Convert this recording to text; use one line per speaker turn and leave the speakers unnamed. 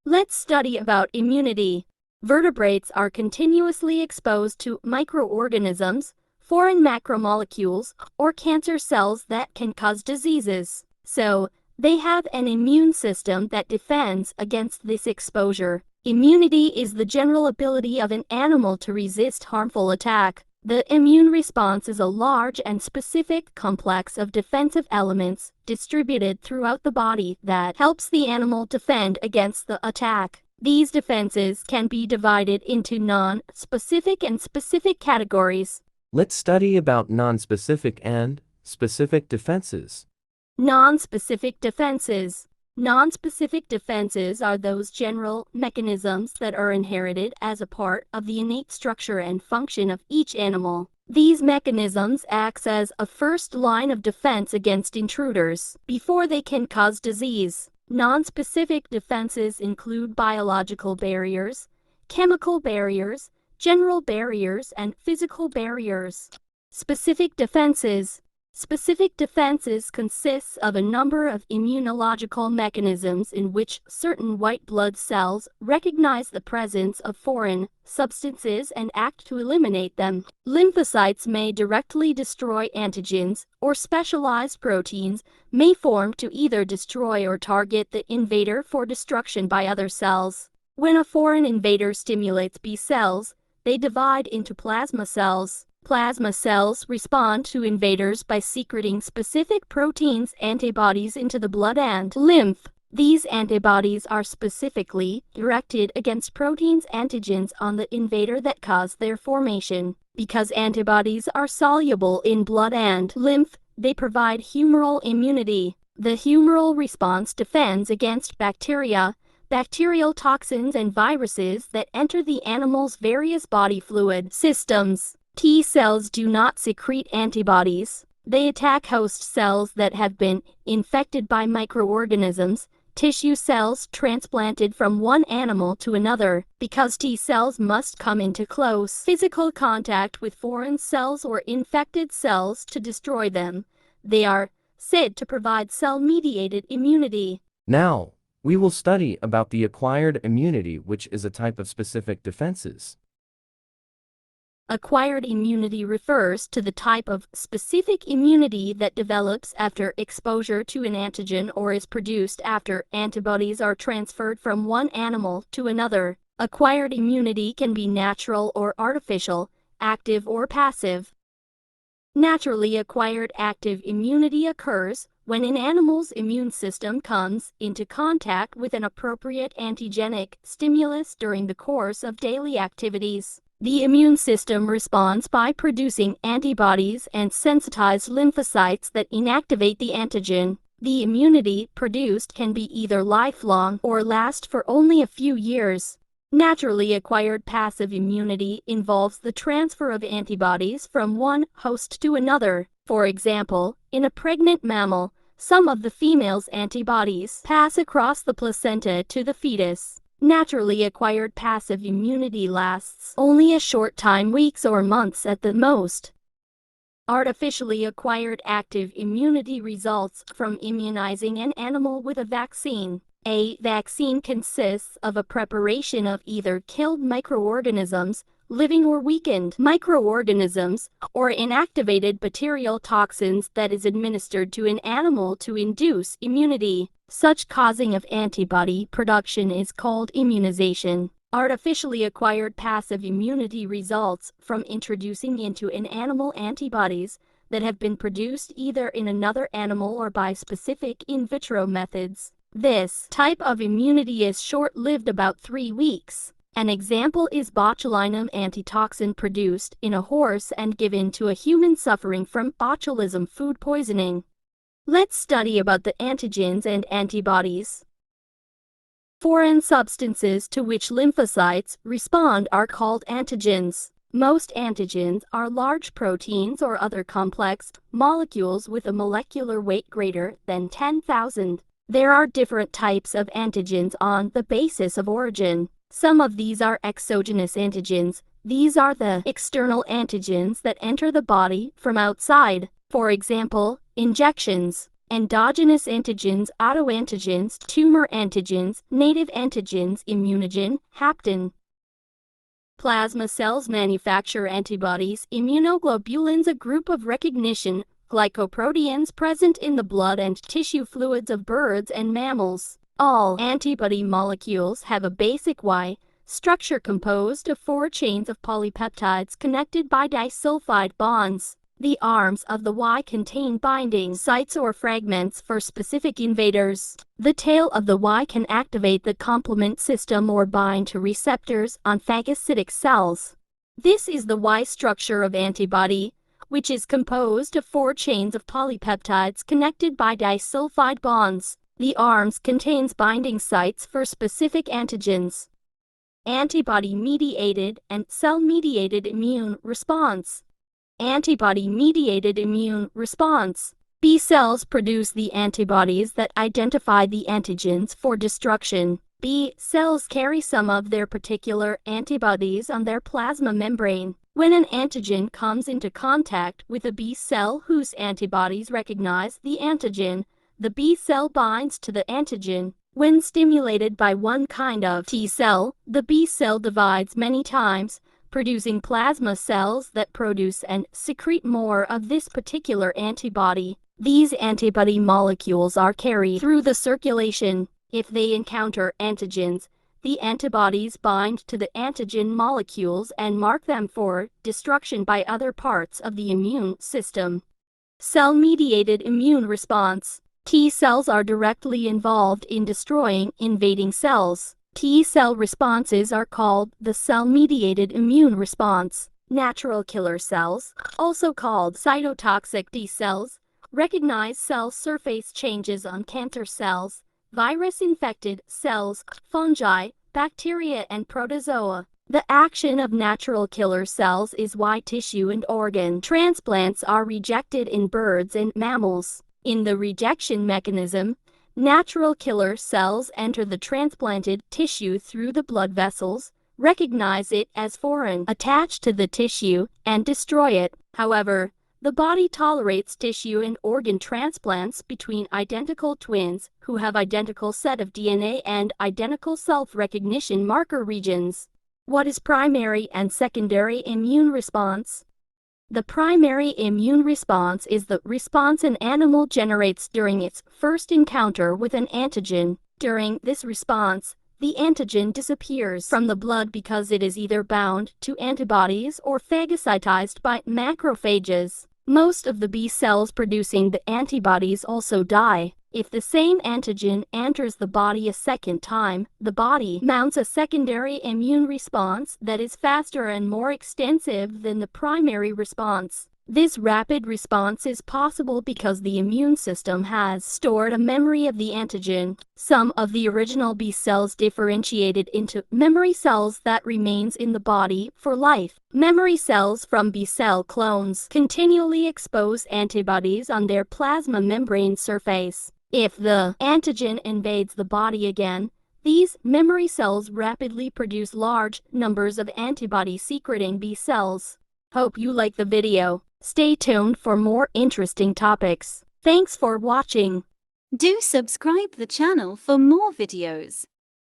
Let's study about immunity. Vertebrates are continuously exposed to microorganisms, foreign macromolecules, or cancer cells that can cause diseases. So, they have an immune system that defends against this exposure. Immunity is the general ability of an animal to resist harmful attack. The immune response is a large and specific complex of defensive elements distributed throughout the body that helps the animal defend against the attack. These defenses can be divided into non-specific and specific categories.
Let's study about non-specific and specific defenses.
Non-specific defenses. Non-specific defenses are those general mechanisms that are inherited as a part of the innate structure and function of each animal. These mechanisms act as a first line of defense against intruders before they can cause disease. Non-specific defenses include biological barriers, chemical barriers, general barriers, and physical barriers. Specific defenses. Specific defenses consists of a number of immunological mechanisms in which certain white blood cells recognize the presence of foreign substances and act to eliminate them. Lymphocytes may directly destroy antigens, or specialized proteins may form to either destroy or target the invader for destruction by other cells. When a foreign invader stimulates B cells, they divide into plasma cells. Plasma cells respond to invaders by secreting specific proteins, antibodies into the blood and lymph. These antibodies are specifically directed against proteins antigens on the invader that cause their formation. Because antibodies are soluble in blood and lymph, they provide humoral immunity. The humoral response defends against bacteria, bacterial toxins, and viruses that enter the animal's various body fluid systems. T cells do not secrete antibodies. They attack host cells that have been infected by microorganisms, tissue cells transplanted from one animal to another. Because T cells must come into close physical contact with foreign cells or infected cells to destroy them, they are said to provide cell-mediated immunity.
Now, we will study about the acquired immunity, which is a type of specific defenses.
Acquired immunity refers to the type of specific immunity that develops after exposure to an antigen or is produced after antibodies are transferred from one animal to another. Acquired immunity can be natural or artificial, active or passive. Naturally acquired active immunity occurs when an animal's immune system comes into contact with an appropriate antigenic stimulus during the course of daily activities. The immune system responds by producing antibodies and sensitized lymphocytes that inactivate the antigen. The immunity produced can be either lifelong or last for only a few years. Naturally acquired passive immunity involves the transfer of antibodies from one host to another. For example, in a pregnant mammal, some of the female's antibodies pass across the placenta to the fetus. Naturally acquired passive immunity lasts only a short time, weeks or months at the most. Artificially acquired active immunity results from immunizing an animal with a vaccine. A vaccine consists of a preparation of either killed microorganisms, living or weakened microorganisms, or inactivated bacterial toxins that is administered to an animal to induce immunity. Such causing of antibody production is called immunization. Artificially acquired passive immunity results from introducing into an animal antibodies that have been produced either in another animal or by specific in vitro methods. This type of immunity is short-lived, about 3 weeks. An example is botulinum antitoxin produced in a horse and given to a human suffering from botulism food poisoning. Let's study about the antigens and antibodies. Foreign substances to which lymphocytes respond are called antigens. Most antigens are large proteins or other complex molecules with a molecular weight greater than 10,000. There are different types of antigens on the basis of origin. Some of these are exogenous antigens. These are the external antigens that enter the body from outside. For example, injections. endogenous antigens, autoantigens, tumor antigens, native antigens, immunogen, hapten. Plasma cells manufacture antibodies, immunoglobulins, a group of recognition glycoproteins present in the blood and tissue fluids of birds and mammals. All antibody molecules have a basic Y structure composed of 4 chains of polypeptides connected by disulfide bonds. The arms of the Y contain binding sites or fragments for specific invaders. The tail of the Y can activate the complement system or bind to receptors on phagocytic cells. This is the Y structure of antibody, which is composed of 4 chains of polypeptides connected by disulfide bonds. The arms contains binding sites for specific antigens. Antibody-mediated and cell-mediated immune response. Antibody-mediated immune response. B cells produce the antibodies that identify the antigens for destruction. B cells carry some of their particular antibodies on their plasma membrane. When an antigen comes into contact with a B cell whose antibodies recognize the antigen, the B cell binds to the antigen. When stimulated by one kind of T cell, the B cell divides many times, producing plasma cells that produce and secrete more of this particular antibody. These antibody molecules are carried through the circulation. If they encounter antigens, the antibodies bind to the antigen molecules and mark them for destruction by other parts of the immune system. Cell-mediated immune response. T cells are directly involved in destroying invading cells. T cell responses are called the cell-mediated immune response. Natural killer cells, also called cytotoxic T cells, recognize cell surface changes on cancer cells, virus-infected cells, fungi, bacteria, and protozoa. The action of natural killer cells is why tissue and organ transplants are rejected in birds and mammals. In the rejection mechanism, natural killer cells enter the transplanted tissue through the blood vessels, recognize it as foreign, attach to the tissue, and destroy it. However, the body tolerates tissue and organ transplants between identical twins who have identical set of DNA and identical self-recognition marker regions. What is primary and secondary immune response? The primary immune response is the response an animal generates during its first encounter with an antigen. During this response, the antigen disappears from the blood because it is either bound to antibodies or phagocytized by macrophages. Most of the B cells producing the antibodies also die. If the same antigen enters the body a second time, the body mounts a secondary immune response that is faster and more extensive than the primary response. This rapid response is possible because the immune system has stored a memory of the antigen. Some of the original B cells differentiated into memory cells that remains in the body for life. Memory cells from B cell clones continually expose antibodies on their plasma membrane surface. If the antigen invades the body again, these memory cells rapidly produce large numbers of antibody-secreting B cells. Hope you like the video. Stay tuned for more interesting topics. Thanks for watching.
Do subscribe the channel for more videos.